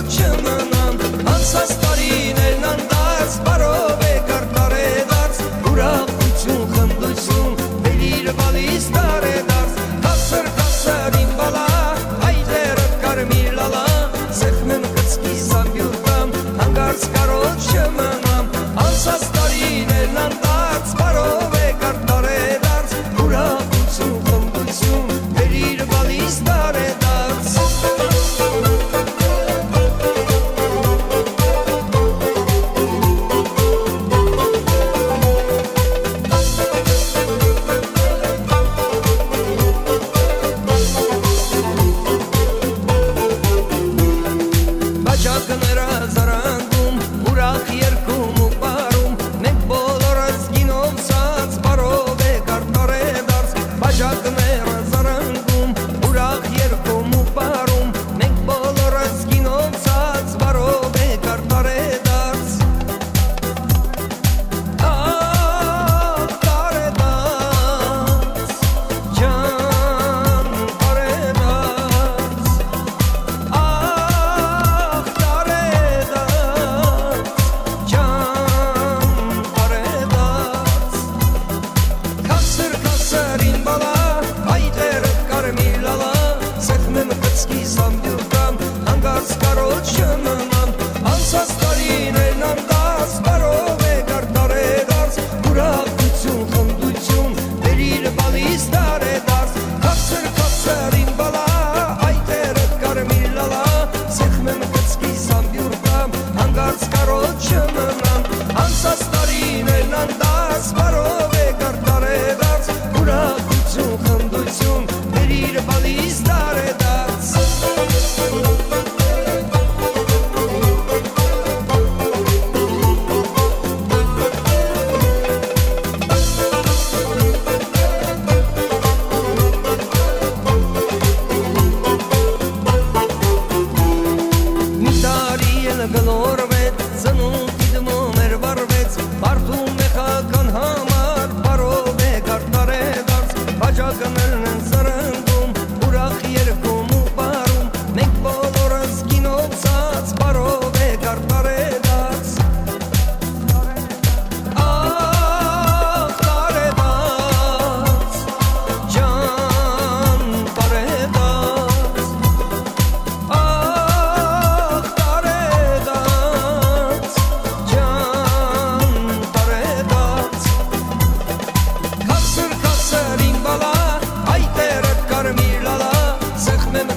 կարոտ չմնամ անցած տարիներն անդարձ բարով է կարտար է դարձ ուրախություն խնդություն վերիր բալիս տար է դարձ կասր իմ բալա այդերը կարմիր լալա սեղմեմ կծկի սամբյուրտամ հանգարց կարոտ չմնամ անցած տարիներն անդարձ բարով է կարտար է դարձ ուրախություն խնդություն վերիր բալիս տար է դարձ Բաժակները զարանգում, ուրախ երգում ու պարում մենք բոլորս գինովցած բարով է կարտար է դարձ Բաժակները զարանգում, ուրախ երգում ու պարում մենք բոլորս գինովցած բարով է կարտար է դարձ Ահ տար է դարձ ջան տար է դարձ Իմ բալա, այդերը կարմիր լալա Սեղմեմ կծկի սամբյուրտամ, հանգարց կարոտ չմնամ Անցած տարիներն անդարձ, բարով է կարտար է դարձ Ուրախություն, խնդություն, վերիր բալիս տար է դարձ Կացր իմ բալա, այդերը կարմիր լալա Սեղմեմ կծկի սամբյուրտամ, հանգարց կարոտ չմնամ Անցած տարիներն անդարձ, բարով է կարտար է դարձ Ուրախություն, խնդություն, վերիր բալիս տար է դարձ Մի տարի էլ գլորվեց, ծնունդի դմում էր վարվեց Բարդում մեխական համար, բարով է կարտար է դարձ Բաժակներն են զարանգում, ուրախ երգում ու պարում Մենք բոլորս գինովցած, բարով է կարտար է դարձ Ահ տար է դարձ, ջան տար է դարձ Ահ տար է դարձ, ջան տար է դարձ Կացր իմ բալա, այդերը կարմիր լալա Սեղմեմ